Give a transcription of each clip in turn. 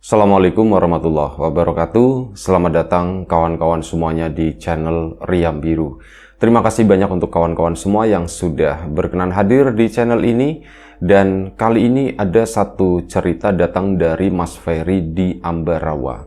Assalamualaikum warahmatullahi wabarakatuh. Selamat datang kawan-kawan semuanya di channel Riam Biru. Terima kasih banyak untuk kawan-kawan semua yang sudah berkenan hadir di channel ini. Dan kali ini ada satu cerita datang dari Mas Ferry di Ambarawa.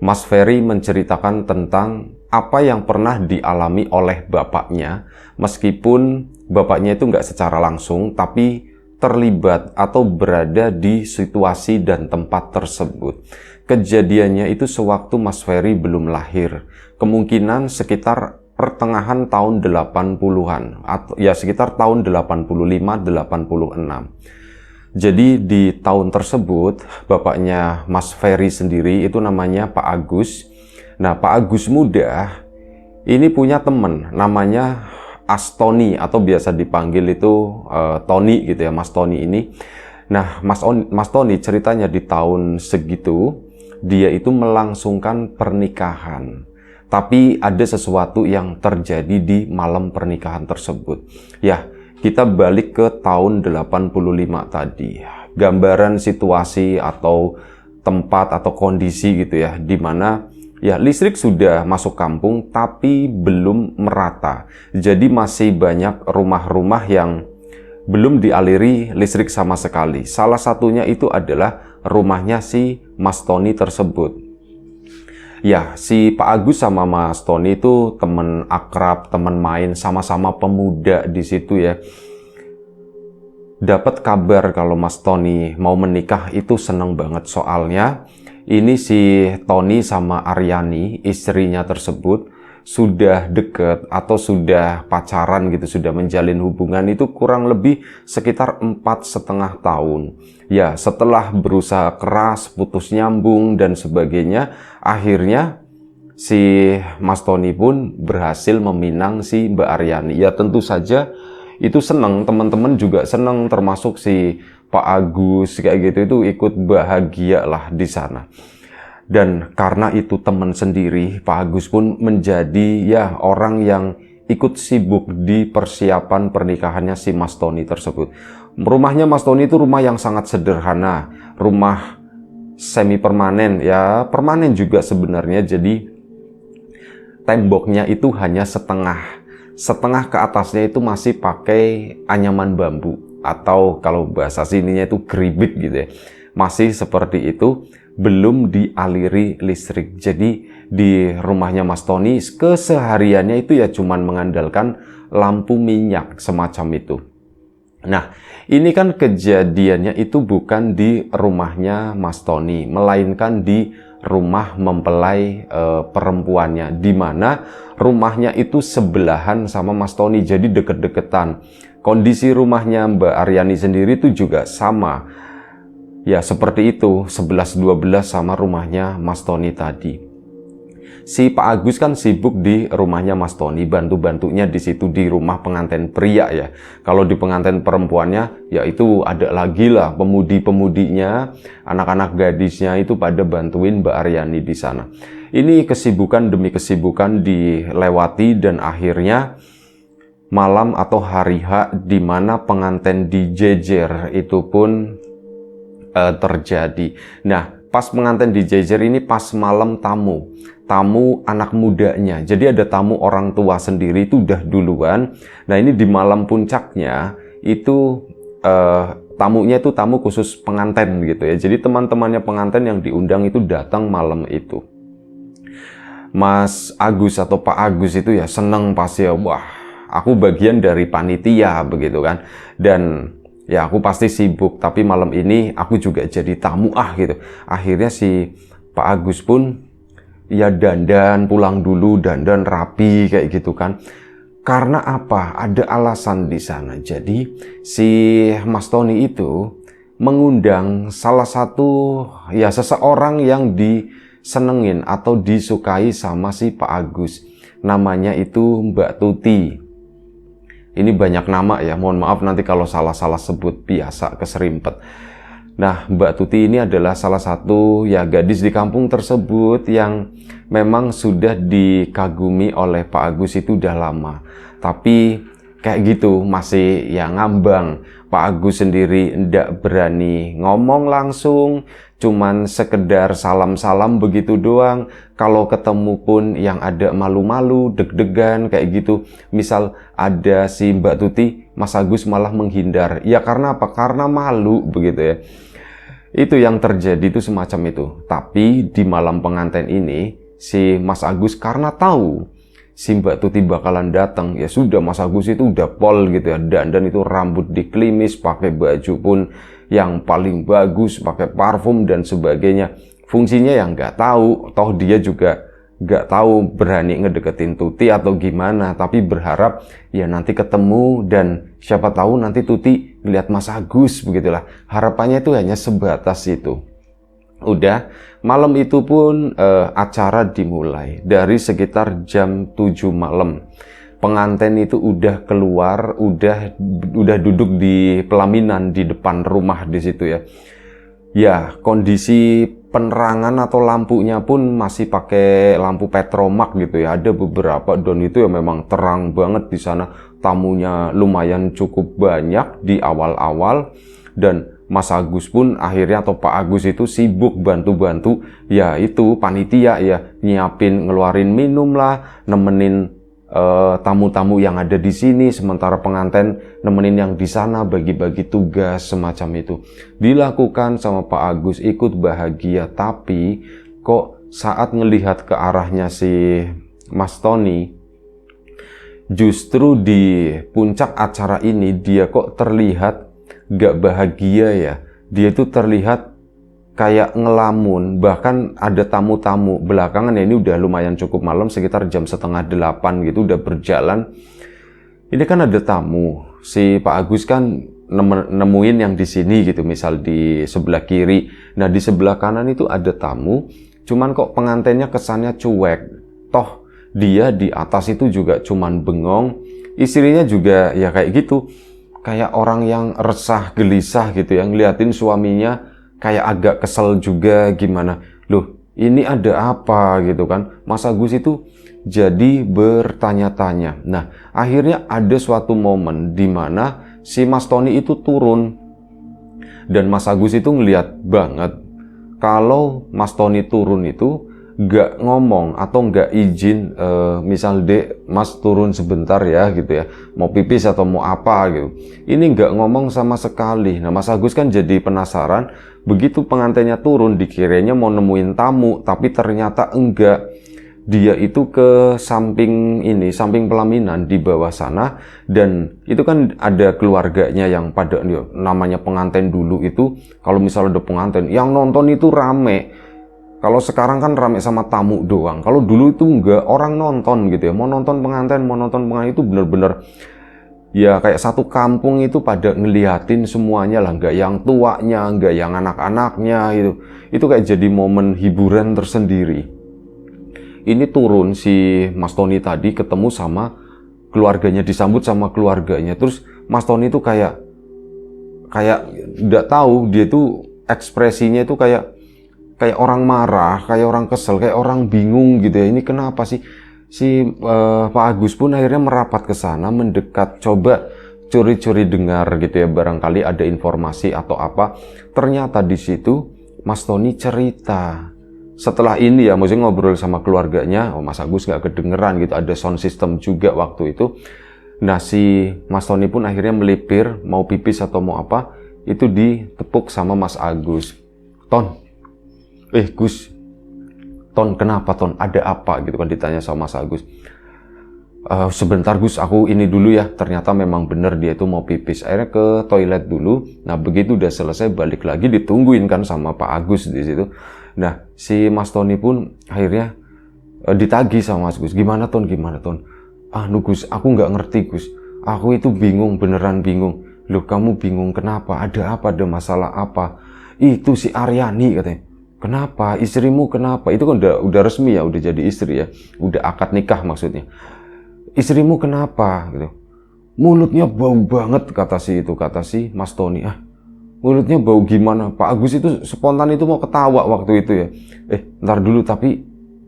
Mas Ferry menceritakan tentang apa yang pernah dialami oleh bapaknya, meskipun bapaknya itu nggak secara langsung, tapi terlibat atau berada di situasi dan tempat tersebut. Kejadiannya itu sewaktu Mas Ferry belum lahir, kemungkinan sekitar pertengahan tahun 80-an, atau ya sekitar tahun 85-86. Jadi di tahun tersebut, bapaknya Mas Ferry sendiri itu namanya Pak Agus. Nah, Pak Agus muda ini punya teman namanya Astoni, atau biasa dipanggil itu Tony gitu ya, Mas Tony ini. Nah, Mas Tony ceritanya di tahun segitu dia itu melangsungkan pernikahan. Tapi ada sesuatu yang terjadi di malam pernikahan tersebut. Ya, kita balik ke tahun 85 tadi. Gambaran situasi atau tempat atau kondisi gitu ya, di mana ya, listrik sudah masuk kampung tapi belum merata. Jadi masih banyak rumah-rumah yang belum dialiri listrik sama sekali. Salah satunya itu adalah rumahnya si Mas Tony tersebut. Ya, si Pak Agus sama Mas Tony itu teman akrab, teman main, sama-sama pemuda di situ ya. Dapat kabar kalau Mas Tony mau menikah itu seneng banget, soalnya ini si Tony sama Aryani, istrinya tersebut, sudah deket atau sudah pacaran gitu, sudah menjalin hubungan itu kurang lebih sekitar 4,5 tahun. Ya, setelah berusaha keras, putus nyambung dan sebagainya, akhirnya si Mas Tony pun berhasil meminang si Mbak Aryani. Ya, tentu saja itu seneng, teman-teman juga seneng, termasuk si Pak Agus kayak gitu, itu ikut bahagia lah di sana. Dan karena itu teman sendiri, Pak Agus pun menjadi ya orang yang ikut sibuk di persiapan pernikahannya si Mas Tony tersebut. Rumahnya Mas Tony itu rumah yang sangat sederhana, rumah semi permanen, ya permanen juga sebenarnya. Jadi temboknya itu hanya setengah ke atasnya itu masih pakai anyaman bambu, atau kalau bahasa sininya itu geribit gitu ya. Masih seperti itu, belum dialiri listrik. Jadi di rumahnya Mas Tony kesehariannya itu ya cuman mengandalkan lampu minyak semacam itu. Nah, ini kan kejadiannya itu bukan di rumahnya Mas Tony, melainkan di rumah mempelai perempuannya, di mana rumahnya itu sebelahan sama Mas Tony, jadi deket-deketan. Kondisi rumahnya Mbak Aryani sendiri itu juga sama. Ya, seperti itu, 11-12 sama rumahnya Mas Tony tadi. Si Pak Agus kan sibuk di rumahnya Mas Tony, bantu-bantunya di situ di rumah pengantin pria ya. Kalau di pengantin perempuannya, ya itu ada lagi lah pemudi-pemudinya, anak-anak gadisnya itu pada bantuin Mbak Aryani di sana. Ini kesibukan demi kesibukan dilewati, dan akhirnya malam atau hari H di mana pengantin dijejer itu pun terjadi. Nah, pas pengantin dijejer ini pas malam tamu anak mudanya. Jadi ada tamu orang tua sendiri itu udah duluan. Nah, ini di malam puncaknya itu tamunya itu tamu khusus pengantin gitu ya. Jadi teman-temannya pengantin yang diundang itu datang malam itu. Mas Agus atau Pak Agus itu ya seneng pasti ya, wah aku bagian dari panitia begitu kan. Dan ya aku pasti sibuk, tapi malam ini aku juga jadi tamu gitu. Akhirnya si Pak Agus pun ya dandan, pulang dulu, dandan rapi kayak gitu kan. Karena apa? Ada alasan di sana. Jadi si Mas Tony itu mengundang salah satu ya seseorang yang disenengin atau disukai sama si Pak Agus. Namanya itu Mbak Tuti. Ini banyak nama ya, mohon maaf nanti kalau salah-salah sebut, biasa keserimpet. Nah, Mbak Tuti ini adalah salah satu ya gadis di kampung tersebut yang memang sudah dikagumi oleh Pak Agus itu udah lama. Tapi kayak gitu, masih ya ngambang. Pak Agus sendiri ndak berani ngomong langsung, cuman sekedar salam-salam begitu doang. Kalau ketemu pun yang ada malu-malu, deg-degan kayak gitu. Misal ada si Mbak Tuti, Mas Agus malah menghindar. Ya karena apa? Karena malu begitu ya. Itu yang terjadi itu semacam itu. Tapi di malam pengantin ini, si Mas Agus karena tahu si Mbak Tuti bakalan datang, ya sudah Mas Agus itu udah pol gitu ya, dan itu rambut diklimis, pakai baju pun yang paling bagus, pakai parfum dan sebagainya. Fungsinya yang nggak tahu, toh dia juga nggak tahu berani ngedeketin Tuti atau gimana, tapi berharap ya nanti ketemu dan siapa tahu nanti Tuti ngeliat Mas Agus begitulah. Harapannya itu hanya sebatas itu. Udah, malam itu pun acara dimulai dari sekitar jam 7 malam. Pengantin itu udah keluar, udah duduk di pelaminan di depan rumah di situ ya. Ya, kondisi penerangan atau lampunya pun masih pakai lampu petromak gitu ya. Ada beberapa dan itu ya memang terang banget di sana. Tamunya lumayan cukup banyak di awal-awal dan Mas Agus pun akhirnya atau Pak Agus itu sibuk bantu-bantu ya itu panitia ya, nyiapin ngeluarin minum lah, nemenin tamu-tamu yang ada di sini, sementara pengantin nemenin yang di sana, bagi-bagi tugas semacam itu. Dilakukan sama Pak Agus, ikut bahagia, tapi kok saat ngelihat ke arahnya si Mas Tony, justru di puncak acara ini dia kok terlihat gak bahagia ya. Dia itu terlihat kayak ngelamun. Bahkan ada tamu-tamu belakangan ya, ini udah lumayan cukup malam, sekitar jam 7:30 gitu udah berjalan. Ini kan ada tamu. Si Pak Agus kan nemuin yang di sini gitu, misal di sebelah kiri. Nah di sebelah kanan itu ada tamu. Cuman kok pengantinnya kesannya cuek. Toh dia di atas itu juga cuman bengong. Istrinya juga ya kayak gitu. Kayak orang yang resah, gelisah gitu ya, ngeliatin suaminya kayak agak kesel juga gimana. Loh, ini ada apa gitu kan. Mas Agus itu jadi bertanya-tanya. Nah, akhirnya ada suatu momen di mana si Mas Tony itu turun. Dan Mas Agus itu ngeliat banget kalau Mas Tony turun itu nggak ngomong atau nggak izin, misal Dek, Mas turun sebentar ya gitu ya, mau pipis atau mau apa gitu. Ini nggak ngomong sama sekali. Nah Mas Agus kan jadi penasaran, begitu pengantinnya turun dikiranya mau nemuin tamu, tapi ternyata enggak. Dia itu ke samping ini, samping pelaminan di bawah sana, dan itu kan ada keluarganya yang pada namanya pengantin dulu itu, kalau misalnya ada pengantin, yang nonton itu rame. Kalau sekarang kan rame sama tamu doang. Kalau dulu itu enggak, orang nonton gitu ya. Mau nonton pengantin itu bener-bener ya kayak satu kampung itu pada ngeliatin semuanya lah. Enggak yang tuanya, enggak yang anak-anaknya gitu. Itu kayak jadi momen hiburan tersendiri. Ini turun si Mas Tony tadi ketemu sama keluarganya, disambut sama keluarganya. Terus Mas Tony itu kayak enggak tahu, dia itu ekspresinya itu kayak orang marah, kayak orang kesel, kayak orang bingung gitu ya. Ini kenapa sih? Si Pak Agus pun akhirnya merapat ke sana, mendekat, coba curi-curi dengar gitu ya, barangkali ada informasi atau apa. Ternyata di situ Mas Tony cerita. Setelah ini ya, maksudnya ngobrol sama keluarganya, Mas Agus nggak kedengeran gitu, ada sound system juga waktu itu. Nah si Mas Tony pun akhirnya melipir, mau pipis atau mau apa, itu ditepuk sama Mas Agus. Gus, Ton, kenapa Ton? Ada apa? Gitu kan ditanya sama Mas Agus. Sebentar Gus, aku ini dulu ya. Ternyata memang benar dia itu mau pipis. Akhirnya ke toilet dulu. Nah begitu udah selesai balik lagi, ditungguin kan sama Pak Agus di situ. Nah si Mas Tony pun akhirnya ditagih sama Mas Gus. Gimana Ton? Gus, aku nggak ngerti Gus. Aku itu bingung, beneran bingung. Loh kamu bingung kenapa? Ada apa? Ada masalah apa? Itu si Aryani katanya. Kenapa? Istrimu kenapa? Itu kan udah resmi ya, udah jadi istri ya. Udah akad nikah maksudnya. Istrimu kenapa? Gitu. Mulutnya bau banget kata si Mas Tony. Mulutnya bau gimana? Pak Agus itu spontan itu mau ketawa waktu itu ya. Ntar dulu tapi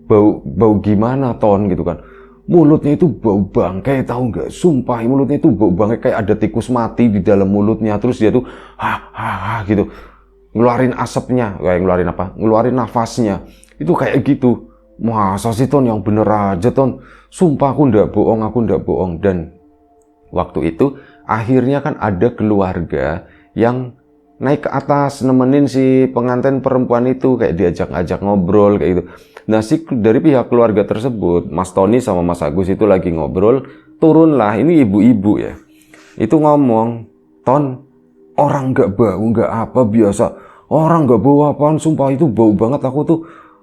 bau gimana Ton gitu kan. mulutnya itu bau bangkai, tahu nggak? Sumpah, mulutnya itu bau bangkai, kayak ada tikus mati di dalam mulutnya. Terus dia tuh gitu, ngeluarin asapnya, kayak ngeluarin apa? Ngeluarin nafasnya. Itu kayak gitu. Masa sih Ton, yang bener aja Ton. Sumpah aku ndak bohong. Dan waktu itu akhirnya kan ada keluarga yang naik ke atas nemenin si pengantin perempuan itu, kayak diajak-ajak ngobrol kayak gitu. Nah, dari pihak keluarga tersebut, Mas Tony sama Mas Agus itu lagi ngobrol, turunlah ini ibu-ibu ya. Itu ngomong, "Ton, orang nggak bau nggak apa biasa, orang nggak bau apaan, sumpah itu bau banget, aku tuh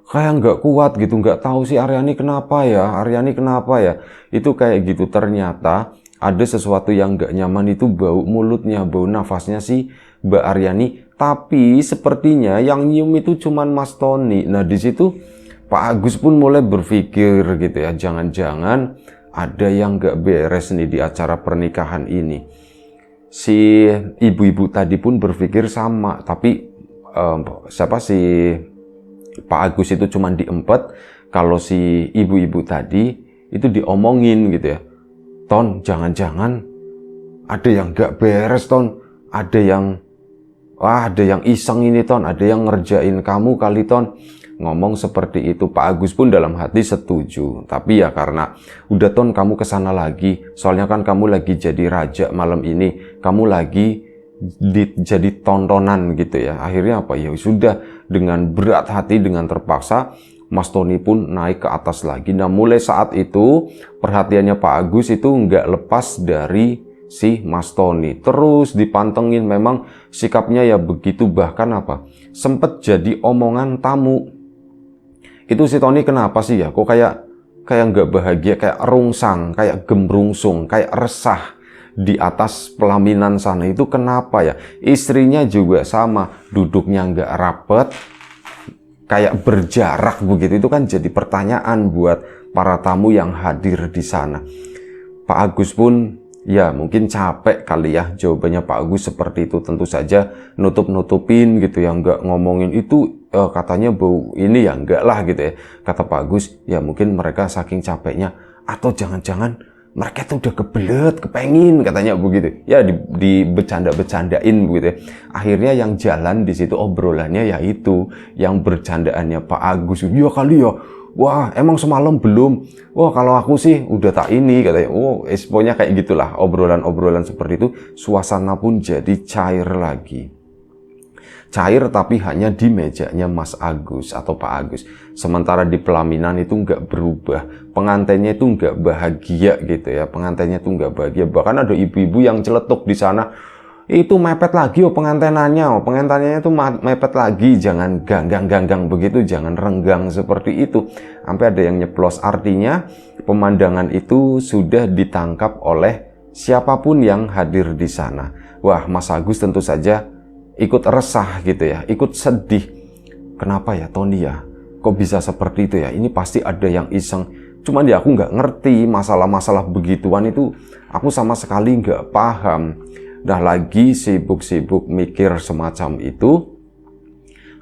kayak nggak kuat gitu, nggak tahu sih Aryani kenapa ya." Itu kayak gitu. Ternyata ada sesuatu yang nggak nyaman, itu bau mulutnya, bau nafasnya si Mbak Aryani. Tapi sepertinya yang nyium itu cuman Mas Tony. Nah, di situ Pak Agus pun mulai berpikir gitu ya, jangan-jangan ada yang nggak beres nih di acara pernikahan ini. Si ibu-ibu tadi pun berpikir sama, tapi si Pak Agus itu cuman diempet, kalau si ibu-ibu tadi itu diomongin gitu ya. "Ton, jangan-jangan ada yang gak beres Ton, ada yang iseng ini Ton, ada yang ngerjain kamu kali Ton." Ngomong seperti itu. Pak Agus pun dalam hati setuju, tapi ya karena udah Ton, kamu kesana lagi, soalnya kan kamu lagi jadi raja malam ini, kamu lagi jadi tontonan gitu ya. Akhirnya apa ya sudah, dengan berat hati, dengan terpaksa Mas Tony pun naik ke atas lagi. Nah, mulai saat itu perhatiannya Pak Agus itu nggak lepas dari si Mas Tony, terus dipantengin. Memang sikapnya ya begitu, bahkan apa, sempet jadi omongan tamu. Itu si Tony kenapa sih ya, kok kayak nggak bahagia, kayak rungsang, kayak gemrungsung, kayak resah di atas pelaminan sana. Itu kenapa ya? Istrinya juga sama, duduknya nggak rapet, kayak berjarak begitu. Itu kan jadi pertanyaan buat para tamu yang hadir di sana. Pak Agus pun ya mungkin capek kali ya, jawabannya Pak Agus seperti itu. Tentu saja nutup-nutupin gitu ya, nggak ngomongin itu katanya bau ini ya, enggak lah gitu ya. Kata Pak Agus, ya mungkin mereka saking capeknya, atau jangan-jangan mereka tuh udah kebelet, kepengin katanya begitu. Ya dibecanda-becandain begitu ya. Akhirnya yang jalan di situ obrolannya yaitu yang bercandaannya Pak Agus. "Ya kali ya, wah emang semalam belum, wah kalau aku sih udah tak ini," katanya. Pokoknya kayak gitulah, obrolan-obrolan seperti itu. Suasana pun jadi cair lagi. Cair tapi hanya di mejanya Mas Agus atau Pak Agus. Sementara di pelaminan itu nggak berubah. Pengantinnya itu nggak bahagia gitu ya. Pengantinnya itu nggak bahagia. Bahkan ada ibu-ibu yang celetuk di sana. "Itu mepet lagi pengantinannya. Pengantinannya itu mepet lagi. Jangan ganggang begitu. Jangan renggang seperti itu." Sampai ada yang nyeplos. Artinya pemandangan itu sudah ditangkap oleh siapapun yang hadir di sana. Wah, Mas Agus tentu saja ikut resah gitu ya, ikut sedih. Kenapa ya Tony ya, kok bisa seperti itu ya? Ini pasti ada yang iseng. Cuman ya aku nggak ngerti masalah-masalah begituan itu, aku sama sekali nggak paham. Dah lagi sibuk-sibuk mikir semacam itu,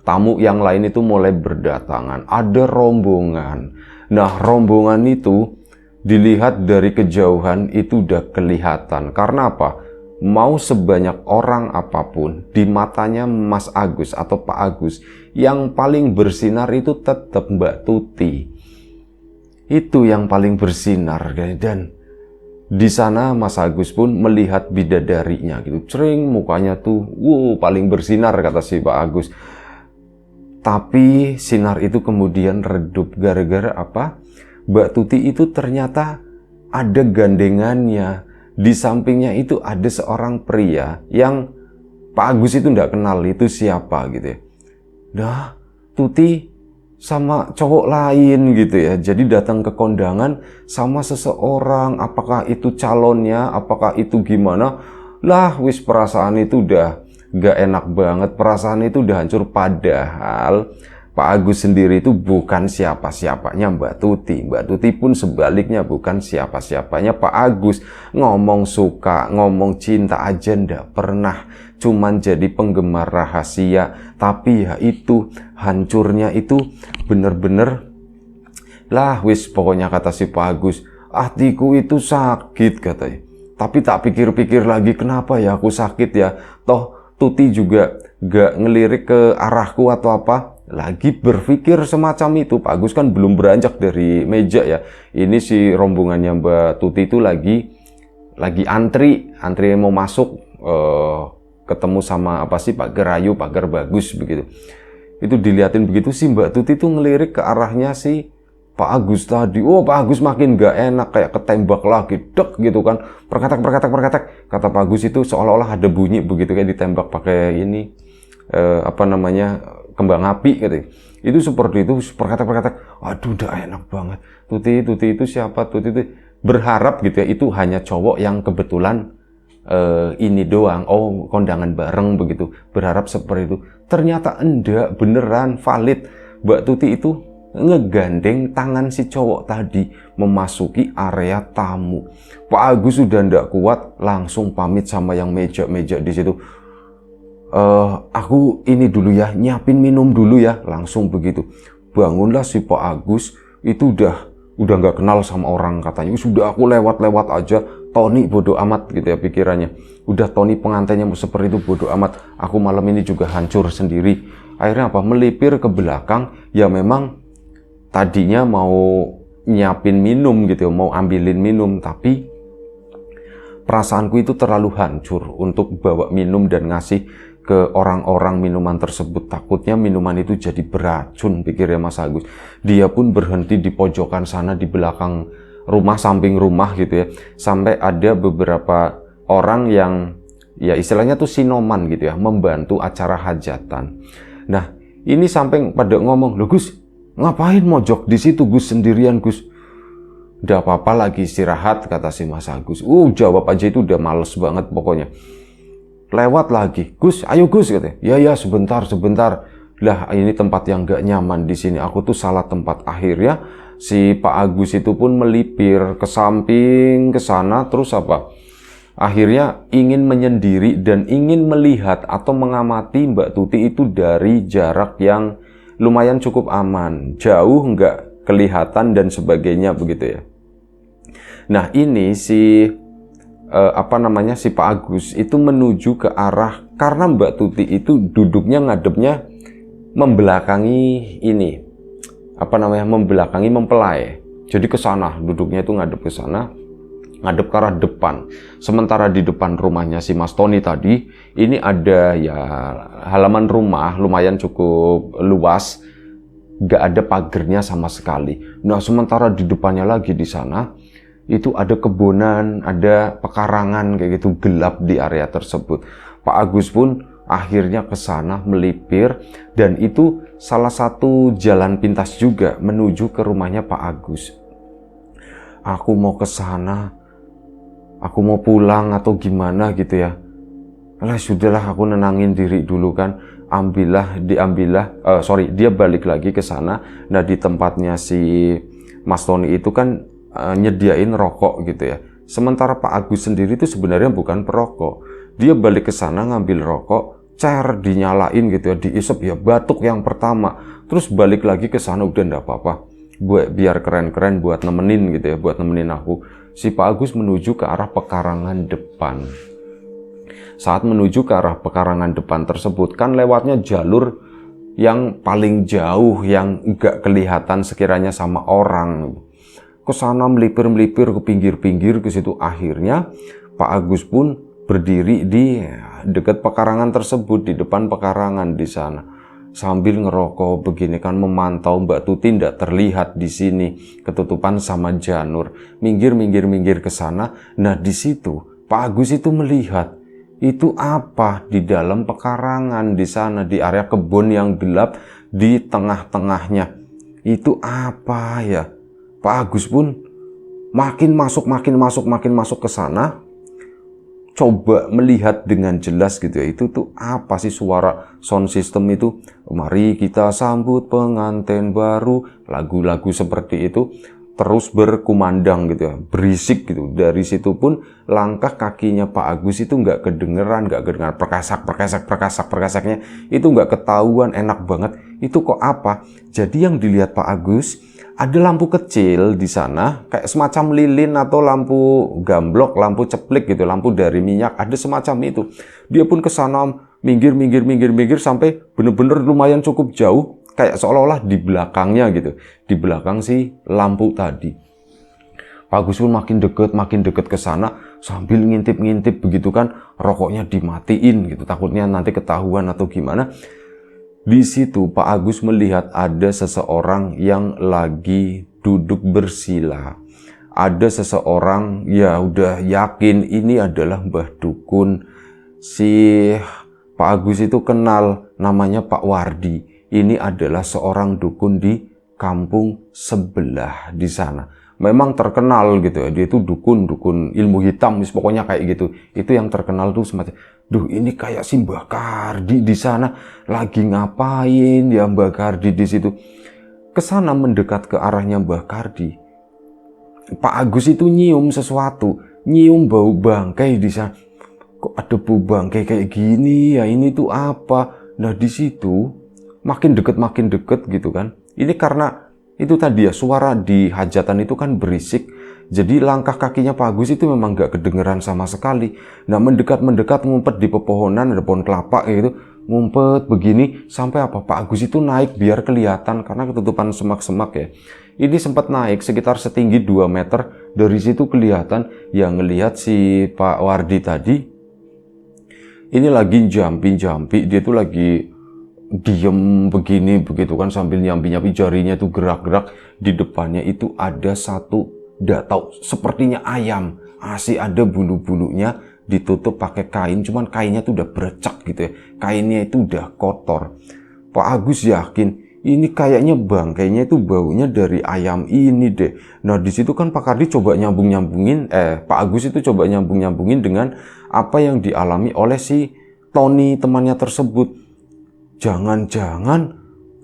tamu yang lain itu mulai berdatangan. Ada rombongan. Nah, rombongan itu dilihat dari kejauhan itu udah kelihatan. Karena apa? Mau sebanyak orang apapun, di matanya Mas Agus atau Pak Agus, yang paling bersinar itu tetap Mbak Tuti. Itu yang paling bersinar. Dan di sana Mas Agus pun melihat bidadarinya gitu. Cering, mukanya tuh paling bersinar kata si Pak Agus. Tapi sinar itu kemudian redup gara-gara apa? Mbak Tuti itu ternyata ada gandengannya. Di sampingnya itu ada seorang pria yang Pak Agus itu nggak kenal itu siapa gitu ya. Nah, Tuti sama cowok lain gitu ya. Jadi datang ke kondangan sama seseorang, apakah itu calonnya, apakah itu gimana. Lah, wis perasaan itu udah nggak enak banget, perasaan itu udah hancur. Padahal Pak Agus sendiri itu bukan siapa-siapanya Mbak Tuti. Mbak Tuti pun sebaliknya bukan siapa-siapanya Pak Agus. Ngomong suka, ngomong cinta aja ndak pernah. Cuman jadi penggemar rahasia. Tapi ya itu, hancurnya itu bener-bener. Lah wis pokoknya kata si Pak Agus, hatiku itu sakit katanya. Tapi tak pikir-pikir lagi, kenapa ya aku sakit ya? Toh Tuti juga gak ngelirik ke arahku atau apa. Lagi berpikir semacam itu, Pak Agus kan belum beranjak dari meja ya. Ini si rombongannya Mbak Tuti itu lagi antri mau masuk, ketemu sama apa sih Pak Gerayu, Pak Gerbagus begitu. Itu diliatin begitu sih Mbak Tuti tuh ngelirik ke arahnya si Pak Agus tadi. Oh, Pak Agus makin gak enak, kayak ketembak lagi, dek gitu kan. Perkatak. Kata Pak Agus itu seolah-olah ada bunyi begitu, kayak ditembak pakai ini, kembang api gitu. Itu seperti itu, perkatak. Aduh, udah enak banget. Tuti itu siapa? Tuti itu berharap gitu ya, itu hanya cowok yang kebetulan ini doang. Oh, kondangan bareng begitu. Berharap seperti itu. Ternyata enggak, beneran valid. Mbak Tuti itu ngegandeng tangan si cowok tadi memasuki area tamu. Pak Agus sudah ndak kuat, langsung pamit sama yang meja di situ. Aku ini dulu ya, nyiapin minum dulu ya, langsung begitu. Bangunlah si Pak Agus, itu udah nggak kenal sama orang katanya. Sudah aku lewat aja, Tony bodoh amat gitu ya pikirannya. Udah Tony pengantinnya seperti itu bodoh amat. Aku malam ini juga hancur sendiri. Akhirnya apa? Melipir ke belakang, ya memang tadinya mau nyiapin minum gitu, mau ambilin minum, tapi perasaanku itu terlalu hancur untuk bawa minum dan ngasih ke orang-orang minuman tersebut. Takutnya minuman itu jadi beracun, pikirnya Mas Agus. Dia pun berhenti di pojokan sana di belakang rumah, samping rumah gitu ya. Sampai ada beberapa orang yang ya istilahnya tuh sinoman gitu ya, membantu acara hajatan. Nah, ini sampai pada ngomong, "Loh Gus, ngapain mojok di situ Gus, sendirian Gus?" "Udah apa-apa, lagi istirahat," kata si Mas Agus. Jawab aja itu udah males banget pokoknya. Lewat lagi, "Gus, ayo Gus," katanya. Ya sebentar. Lah ini tempat yang gak nyaman di sini. Aku tuh salah tempat. Akhirnya si Pak Agus itu pun melipir ke samping ke sana, terus apa? Akhirnya ingin menyendiri dan ingin melihat atau mengamati Mbak Tuti itu dari jarak yang lumayan cukup aman, jauh nggak kelihatan dan sebagainya begitu ya. Nah ini si Pak Agus itu menuju ke arah, karena Mbak Tuti itu duduknya ngadepnya membelakangi ini, membelakangi mempelai. Jadi ke sana, duduknya itu ngadep ke sana, ngadep ke arah depan. Sementara di depan rumahnya si Mas Tony tadi, ini ada ya halaman rumah lumayan cukup luas, nggak ada pagernya sama sekali. Nah, sementara di depannya lagi di sana, itu ada kebunan, ada pekarangan kayak gitu, gelap di area tersebut. Pak Agus pun akhirnya ke sana melipir, dan itu salah satu jalan pintas juga menuju ke rumahnya Pak Agus. Aku mau ke sana, aku mau pulang atau gimana gitu ya. Sudahlah, aku nenangin diri dulu kan. Dia balik lagi ke sana. Nah, di tempatnya si Mas Tony itu kan nyediain rokok gitu ya. Sementara Pak Agus sendiri itu sebenarnya bukan perokok. Dia balik ke sana ngambil rokok, dinyalain gitu ya, diisep ya, batuk yang pertama. Terus balik lagi ke sana, udah enggak apa-apa. Biar keren-keren buat nemenin gitu ya, buat nemenin aku. Si Pak Agus menuju ke arah pekarangan depan. Saat menuju ke arah pekarangan depan tersebut, kan lewatnya jalur yang paling jauh, yang enggak kelihatan sekiranya sama orang. Ke sana melipir ke pinggir-pinggir ke situ. Akhirnya Pak Agus pun berdiri di dekat pekarangan tersebut, di depan pekarangan di sana, sambil ngerokok begini kan, memantau Mbak Tuti tidak terlihat di sini, ketutupan sama janur. Minggir ke sana. Nah, di situ Pak Agus itu melihat itu apa di dalam pekarangan di sana, di area kebun yang gelap di tengah-tengahnya. Itu apa ya? Pak Agus pun makin masuk ke sana, coba melihat dengan jelas gitu ya. Itu tuh apa sih, suara sound system itu, "Mari kita sambut pengantin baru," lagu-lagu seperti itu. terus berkumandang gitu ya, berisik gitu. Dari situ pun langkah kakinya Pak Agus itu nggak kedengeran, perkasak-perkasaknya itu nggak ketahuan, enak banget. Itu kok apa? Jadi yang dilihat Pak Agus, ada lampu kecil di sana, kayak semacam lilin atau lampu gamblok, lampu ceplik gitu, lampu dari minyak, ada semacam itu. Dia pun ke sana minggir sampai bener-bener lumayan cukup jauh, kayak seolah-olah di belakangnya gitu, di belakang si lampu tadi. Pak Agus pun makin deket ke sana sambil ngintip-ngintip begitu kan, rokoknya dimatiin gitu, takutnya nanti ketahuan atau gimana. Di situ Pak Agus melihat ada seseorang yang lagi duduk bersila. Ada seseorang, ya udah yakin ini adalah Mbah Dukun. Si Pak Agus itu kenal, namanya Pak Wardi. Ini adalah seorang dukun di kampung sebelah di sana. Memang terkenal gitu ya, dia itu dukun ilmu hitam, pokoknya kayak gitu. Itu yang terkenal tuh semacam, duh ini kayak si Mbah Kardi di sana lagi ngapain ya Mbah Kardi di situ. Kesana mendekat ke arahnya Mbah Kardi. Pak Agus itu nyium sesuatu, nyium bau bangkai di sana. Kok ada bau bangkai kayak gini ya, ini tuh apa? Nah di situ makin deket gitu kan. Ini karena itu tadi ya, suara di hajatan itu kan berisik. Jadi langkah kakinya Pak Agus itu memang gak kedengeran sama sekali. Nah mendekat ngumpet di pepohonan, ada pohon kelapa gitu. Ngumpet begini sampai apa? Pak Agus itu naik biar kelihatan karena ketutupan semak-semak ya. Ini sempat naik sekitar setinggi 2 meter. Dari situ kelihatan yang ngelihat si Pak Wardi tadi. Ini lagi jampi, dia tuh lagi diem begini begitu kan, sambil nyampi jarinya tuh gerak-gerak. Di depannya itu ada satu, nggak tahu, sepertinya ayam, masih ada bulu-bulunya, ditutup pakai kain, cuman kainnya tuh udah berecak gitu ya, kainnya itu udah kotor. Pak Agus yakin ini kayaknya bangkainya itu baunya dari ayam ini deh. Nah di situ kan Pak Kardi coba Pak Agus itu coba nyambungin dengan apa yang dialami oleh si Tony temannya tersebut. Jangan-jangan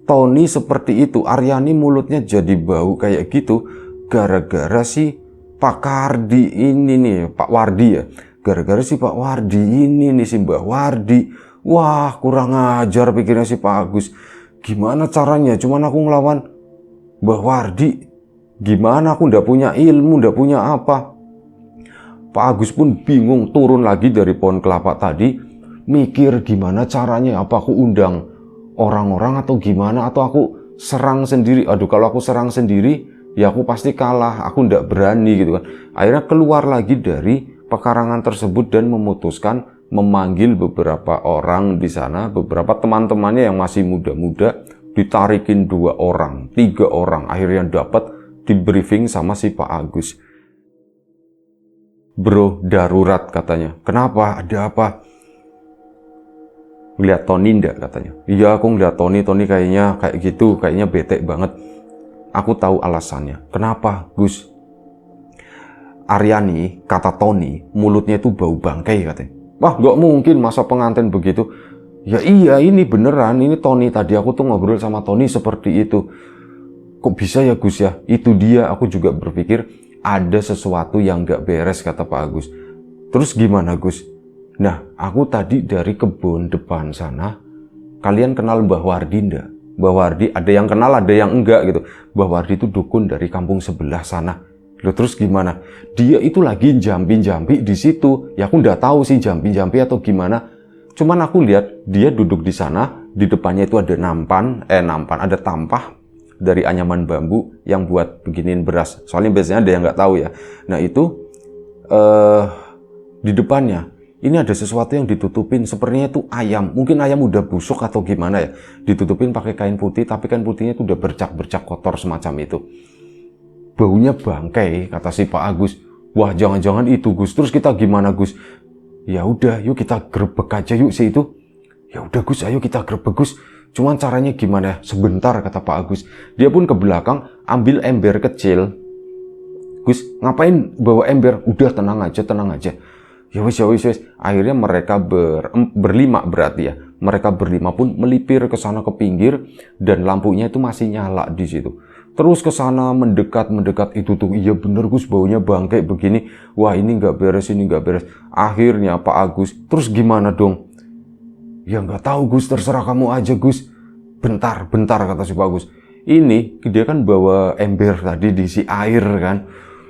Tony seperti itu, Aryani mulutnya jadi bau kayak gitu gara-gara si Pak Kardi ini nih, Pak Wardi ya. Gara-gara si Pak Wardi ini nih, si Mbah Wardi. Wah, kurang ajar pikirnya si Pak Agus. Gimana caranya? Cuman aku ngelawan Mbah Wardi. Gimana, aku ndak punya ilmu, ndak punya apa. Pak Agus pun bingung, turun lagi dari pohon kelapa tadi. Mikir gimana caranya, apa aku undang orang-orang atau gimana, atau aku serang sendiri. Aduh, kalau aku serang sendiri ya aku pasti kalah, aku ndak berani gitu kan. Akhirnya keluar lagi dari pekarangan tersebut dan memutuskan memanggil beberapa orang di sana, beberapa teman-temannya yang masih muda-muda, ditarikin 2 orang, 3 orang, akhirnya dapat di briefing sama si Pak Agus. Bro, darurat katanya. Kenapa? Ada apa? Ngeliat Tony enggak katanya. Iya, aku ngeliat Tony kayaknya kayak gitu, kayaknya bete banget. Aku tahu alasannya. Kenapa, Gus? Aryani, kata Tony, mulutnya itu bau bangkai katanya. Wah, nggak mungkin masa pengantin begitu. Ya iya, ini beneran, ini Tony tadi aku tuh ngobrol sama Tony seperti itu. Kok bisa ya Gus ya? Itu dia, aku juga berpikir ada sesuatu yang nggak beres kata Pak Agus. Terus gimana Gus? Nah, aku tadi dari kebun depan sana, kalian kenal Mbah Wardi enggak? Mbah Wardi, ada yang kenal, ada yang enggak gitu. Mbah Wardi itu dukun dari kampung sebelah sana. Loh, terus gimana? Dia itu lagi jampi di situ. Ya aku enggak tahu sih jampi atau gimana. Cuman aku lihat dia duduk di sana, di depannya itu ada ada tampah dari anyaman bambu yang buat beginiin beras. Soalnya biasanya ada yang nggak tahu ya. Nah itu di depannya ini ada sesuatu yang ditutupin, sepertinya itu ayam. Mungkin ayam udah busuk atau gimana ya. Ditutupin pakai kain putih, tapi kain putihnya itu udah bercak-bercak kotor semacam itu. Baunya bangkai, kata si Pak Agus. Wah, jangan-jangan itu Gus. Terus kita gimana Gus? Ya udah, yuk kita grebek aja yuk si itu. Ya udah Gus, ayo kita grebek Gus. Cuman caranya gimana? Sebentar, kata Pak Agus. Dia pun ke belakang, ambil ember kecil. Gus, ngapain bawa ember? Udah, tenang aja. Ya wis. Akhirnya mereka berlima berarti ya. Mereka berlima pun melipir ke sana ke pinggir dan lampunya itu masih nyala di situ. Terus ke sana mendekat itu tuh, iya bener Gus, baunya bangkai begini. Wah ini nggak beres, ini nggak beres. Akhirnya Pak Agus, terus gimana dong? Ya nggak tahu Gus, terserah kamu aja Gus. Bentar kata si Pak Agus. Ini dia kan bawa ember tadi diisi air kan.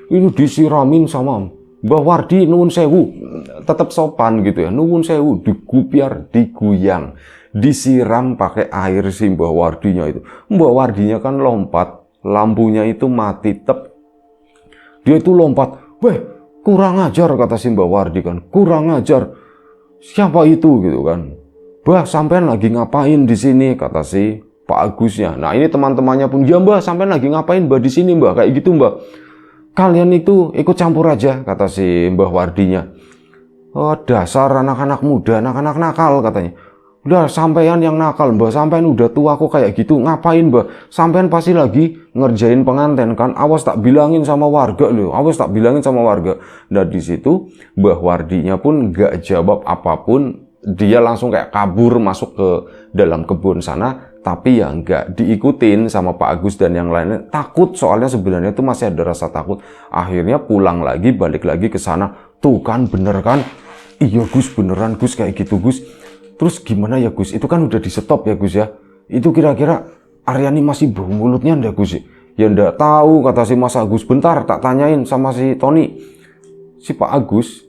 Ini disiramin sama Mbah Wardi nuwun sewu. Tetap sopan gitu ya. Nuwun sewu, digupiar, diguyang. Disiram pakai air si Mbah Wardinya itu. Mbah Wardinya kan lompat, lampunya itu mati tep. Dia itu lompat. Weh, kurang ajar kata si Mbah Wardi kan. Kurang ajar. Siapa itu gitu kan? Bah, sampean lagi ngapain di sini? Kata si Pak Agusnya. Nah, ini teman-temannya pun, ya Mbah, sampean lagi ngapain Mbah di sini Mbah? Kayak gitu Mbah. Kalian itu ikut campur aja, kata si Mbah Wardinya. Oh, dasar anak-anak muda, anak-anak nakal katanya. Udah, sampean yang nakal Mbah, sampean udah tua kok kayak gitu. Ngapain Mbah? Sampean pasti lagi ngerjain pengantin kan? Awas tak bilangin sama warga loh. Awas tak bilangin sama warga. Nah, di situ Mbah Wardinya pun gak jawab apapun. Dia langsung kayak kabur masuk ke dalam kebun sana, tapi ya nggak diikutin sama Pak Agus dan yang lainnya. Takut, soalnya sebenarnya itu masih ada rasa takut. Akhirnya pulang lagi, balik lagi ke sana. Tuh kan, bener kan? Iya Gus, beneran Gus kayak gitu Gus. Terus gimana ya Gus? Itu kan udah di stop ya Gus ya? Itu kira-kira Aryani masih bau mulutnya ndak Gus? Ya ndak tahu, kata si Mas Agus. Bentar, tak tanyain sama si Tony. Si Pak Agus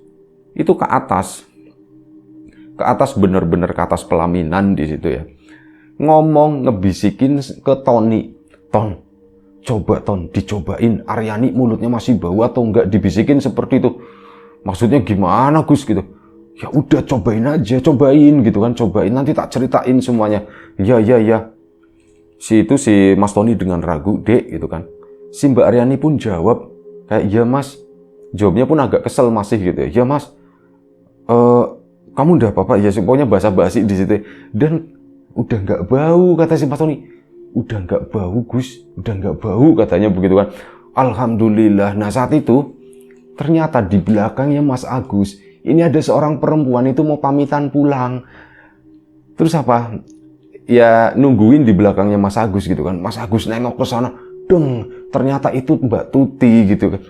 itu ke atas bener-bener ke atas pelaminan di situ ya. Ngomong ngebisikin ke Tony, Ton, coba Ton, dicobain Aryani mulutnya masih bau atau enggak, dibisikin seperti itu. Maksudnya gimana Gus gitu? Ya udah cobain aja, cobain gitu kan, cobain nanti tak ceritain semuanya. Ya. Si Mas Tony dengan ragu, Dek gitu kan. Si Mbak Aryani pun jawab kayak, ya Mas. Jawabnya pun agak kesel masih gitu ya. Ya Mas. Kamu udah apa-apa? Ya pokoknya basa-basi di situ. Dan udah nggak bau, kata si Mas Tony. Udah nggak bau Gus, udah nggak bau katanya begitu kan. Alhamdulillah. Nah saat itu ternyata di belakangnya Mas Agus ini ada seorang perempuan itu mau pamitan pulang. Terus apa? Ya nungguin di belakangnya Mas Agus gitu kan. Mas Agus nengok ke sana, deng, ternyata itu Mbak Tuti gitu kan.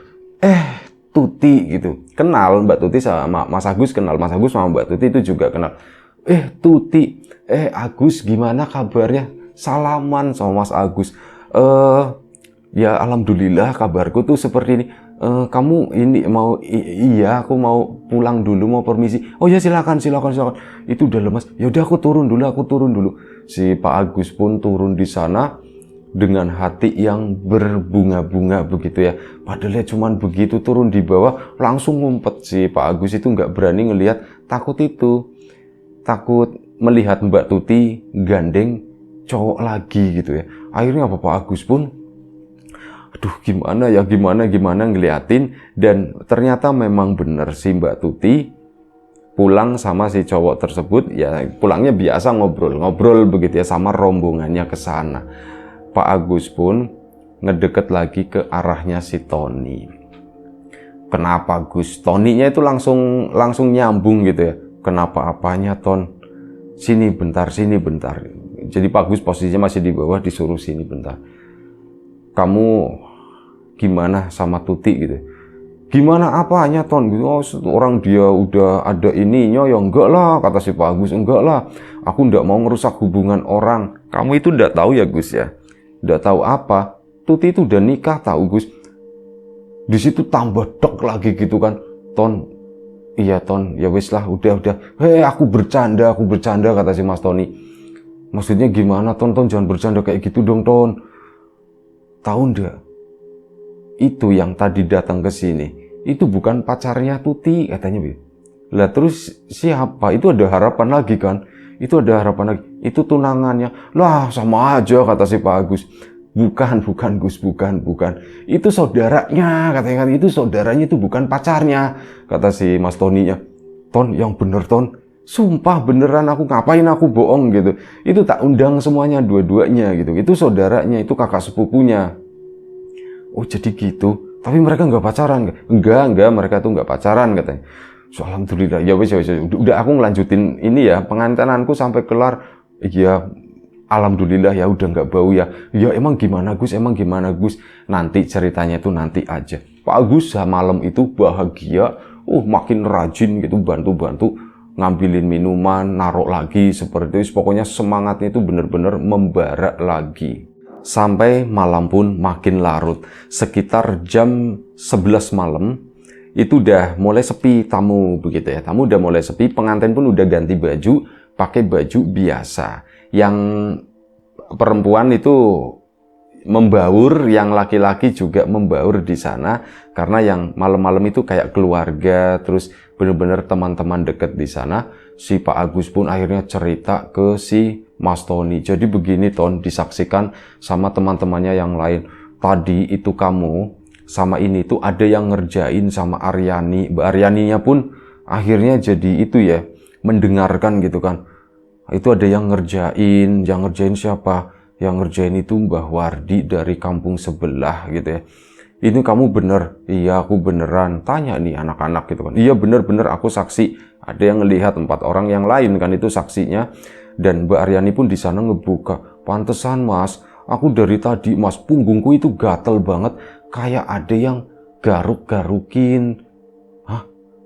Tuti gitu. Kenal Mbak Tuti sama Mas Agus, kenal Mas Agus sama Mbak Tuti itu juga kenal. Tuti, Agus gimana kabarnya? Salaman sama Mas Agus. Ya alhamdulillah kabarku tuh seperti ini. Kamu ini mau, iya aku mau pulang dulu, mau permisi. Oh ya silakan. Itu udah lemas. Ya udah aku turun dulu. Si Pak Agus pun turun di sana dengan hati yang berbunga-bunga begitu ya. Padahal cuman begitu turun di bawah langsung ngumpet. Si Pak Agus itu nggak berani ngelihat, takut melihat Mbak Tuti gandeng cowok lagi gitu ya. Akhirnya Pak Agus pun aduh gimana ngeliatin, dan ternyata memang bener si Mbak Tuti pulang sama si cowok tersebut. Ya pulangnya biasa ngobrol begitu ya sama rombongannya ke sana. Pak Agus pun ngedeket lagi ke arahnya si Tony. Kenapa Gus? Tony-nya itu langsung nyambung gitu ya. Kenapa apanya Ton? Sini bentar. Jadi Pak Agus posisinya masih di bawah, disuruh sini bentar. Kamu gimana sama Tuti gitu? Gimana apanya Ton? Oh, orang dia udah ada ininya, ya enggak lah, kata si Pak Agus. Enggak lah, aku enggak mau ngerusak hubungan orang. Kamu itu enggak tahu ya Gus ya? Enggak tahu apa? Tuti itu udah nikah tahu Gus. Di situ tambah dok lagi gitu kan. Ton, iya Ton, ya wis lah, udah. Aku bercanda kata si Mas Tony. Maksudnya gimana Ton? Jangan bercanda kayak gitu dong Ton. Tahu enggak? Itu yang tadi datang ke sini, itu bukan pacarnya Tuti katanya. Lah terus siapa? Itu ada harapan lagi kan? Itu tunangannya. Lah sama aja kata si Pak Agus. Bukan Gus, bukan. Itu saudaranya katanya. Itu saudaranya, itu bukan pacarnya, kata si Mas Tony-nya. Ton, yang bener Ton. Sumpah beneran, aku ngapain aku bohong gitu. Itu tak undang semuanya dua-duanya gitu. Itu saudaranya, itu kakak sepupunya. Oh jadi gitu. Tapi mereka nggak pacaran? Enggak, mereka tuh nggak pacaran katanya. So, alhamdulillah. Ya wes. Udah aku ngelanjutin ini ya, pengantinanku sampai kelar. Iya, Alhamdulillah ya udah nggak bau ya. Ya emang gimana Gus, emang gimana Gus? Nanti ceritanya itu nanti aja. Pak Agus malam itu bahagia, makin rajin gitu, bantu-bantu ngambilin minuman, naruh lagi seperti itu. Pokoknya semangatnya itu bener-bener membara lagi. Sampai malam pun makin larut. Sekitar jam 11 malam, itu udah mulai sepi tamu begitu ya. Tamu udah mulai sepi, pengantin pun udah ganti baju, pakai baju biasa. Yang perempuan itu membaur, yang laki-laki juga membaur di sana, karena yang malam-malam itu kayak keluarga, terus bener-bener teman-teman deket di sana. Si Pak Agus pun akhirnya cerita ke si Mas Tony. Jadi begini Ton, disaksikan sama teman-temannya yang lain. Tadi itu kamu sama ini tuh ada yang ngerjain sama Aryani. Mbak Aryaninya pun akhirnya jadi itu ya, mendengarkan gitu kan. Itu ada yang ngerjain siapa? Yang ngerjain itu Mbah Wardi dari kampung sebelah gitu ya. Ini kamu bener? Iya aku beneran. Tanya nih anak-anak gitu kan. Iya bener-bener aku saksi. Ada yang ngelihat 4 orang yang lain kan itu saksinya. Dan Mbak Aryani pun di sana ngebuka. Pantesan Mas, aku dari tadi Mas punggungku itu gatel banget. Kayak ada yang garuk-garukin.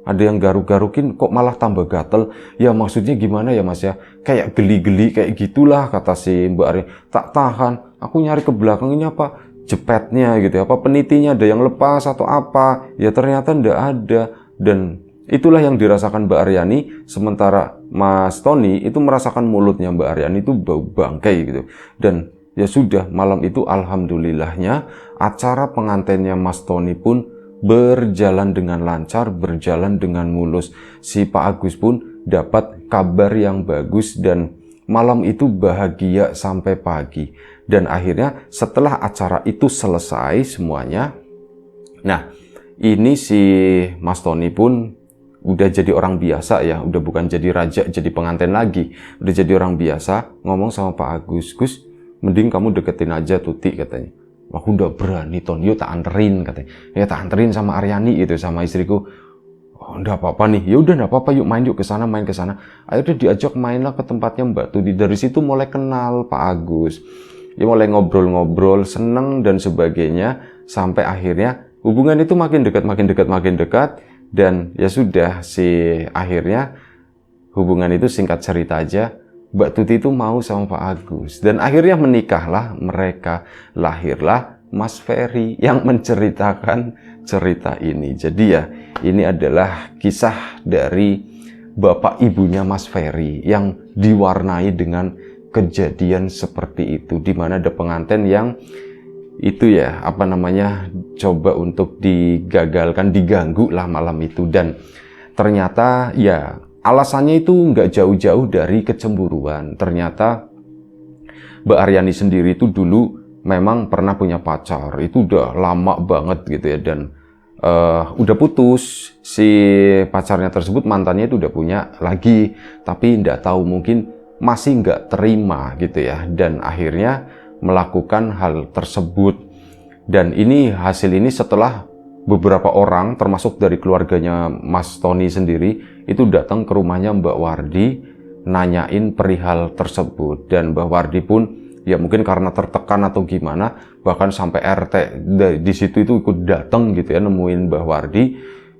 Ada yang garuk-garukin kok malah tambah gatel. Ya maksudnya gimana ya Mas ya? Kayak geli-geli kayak gitulah kata si Mbak Ari. Tak tahan, aku nyari ke belakang ini apa? Jepetnya gitu ya. Apa penitinya ada yang lepas atau apa? Ya ternyata ndak ada. Dan itulah yang dirasakan Mbak Aryani. Sementara Mas Tony itu merasakan mulutnya Mbak Aryani itu bau bangkai gitu. Dan ya sudah malam itu alhamdulillahnya acara pengantinnya Mas Tony pun berjalan dengan lancar, berjalan dengan mulus. Si Pak Agus pun dapat kabar yang bagus dan malam itu bahagia sampai pagi. Dan akhirnya setelah acara itu selesai semuanya, nah ini si Mas Tony pun udah jadi orang biasa ya, udah bukan jadi raja, jadi pengantin lagi. Udah jadi orang biasa, ngomong sama Pak Agus, Gus, mending kamu deketin aja Tuti katanya. Aku udah berani Ton, yuk tak anterin katanya. Ya tak anterin sama Aryani itu sama istriku. Oh, enggak apa-apa nih. Ya udah enggak apa-apa, yuk main yuk ke sana, main ke sana. Akhirnya diajak mainlah ke tempatnya Mbak Tuti. Dari situ mulai kenal Pak Agus. Ya mulai ngobrol-ngobrol, seneng dan sebagainya sampai akhirnya hubungan itu makin dekat dan ya sudah si akhirnya hubungan itu singkat cerita aja. Mbak Tuti itu mau sama Pak Agus. Dan akhirnya menikahlah mereka. Lahirlah Mas Ferry yang menceritakan cerita ini. Jadi ya, ini adalah kisah dari bapak ibunya Mas Ferry yang diwarnai dengan kejadian seperti itu. Di mana ada pengantin yang itu ya, coba untuk digagalkan, diganggu lah malam itu. Dan ternyata ya, alasannya itu nggak jauh-jauh dari kecemburuan. Ternyata Mbak Aryani sendiri itu dulu memang pernah punya pacar. Itu udah lama banget gitu ya. Dan udah putus. Si pacarnya tersebut, mantannya itu udah punya lagi. Tapi nggak tahu, mungkin masih nggak terima gitu ya. Dan akhirnya melakukan hal tersebut. Dan ini hasil ini setelah beberapa orang, termasuk dari keluarganya Mas Tony sendiri, itu datang ke rumahnya Mbak Wardi, nanyain perihal tersebut. Dan Mbak Wardi pun, ya mungkin karena tertekan atau gimana, bahkan sampai RT di situ itu ikut datang gitu ya, nemuin Mbak Wardi.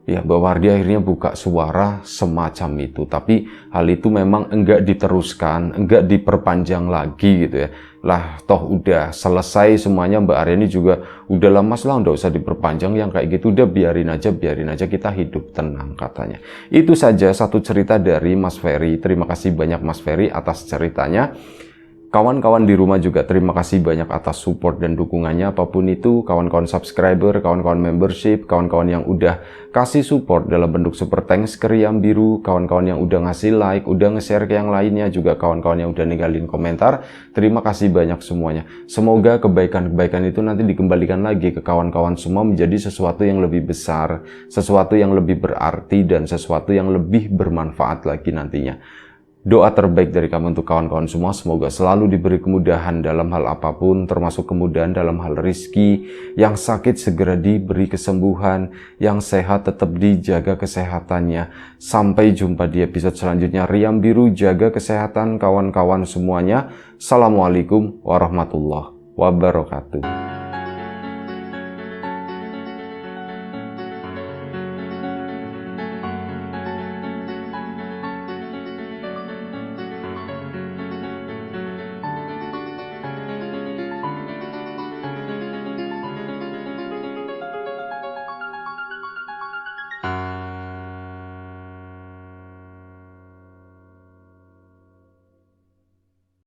Ya Mbak Wardi akhirnya buka suara semacam itu. Tapi hal itu memang enggak diteruskan, enggak diperpanjang lagi gitu ya. Lah toh udah selesai semuanya, Mbak Aryani juga udah lama lah, enggak usah diperpanjang yang kayak gitu, udah biarin aja kita hidup tenang katanya. Itu saja satu cerita dari Mas Ferry. Terima kasih banyak Mas Ferry atas ceritanya. Kawan-kawan di rumah juga terima kasih banyak atas support dan dukungannya, apapun itu, kawan-kawan subscriber, kawan-kawan membership, kawan-kawan yang udah kasih support dalam bentuk super thanks ke Riam Biru, kawan-kawan yang udah ngasih like, udah nge-share ke yang lainnya, juga kawan-kawan yang udah ninggalin komentar. Terima kasih banyak semuanya. Semoga kebaikan-kebaikan itu nanti dikembalikan lagi ke kawan-kawan semua menjadi sesuatu yang lebih besar, sesuatu yang lebih berarti, dan sesuatu yang lebih bermanfaat lagi nantinya. Doa terbaik dari kami untuk kawan-kawan semua, semoga selalu diberi kemudahan dalam hal apapun, termasuk kemudahan dalam hal rizki, yang sakit segera diberi kesembuhan, yang sehat tetap dijaga kesehatannya. Sampai jumpa di episode selanjutnya. Riam Biru, jaga kesehatan kawan-kawan semuanya. Assalamualaikum warahmatullahi wabarakatuh.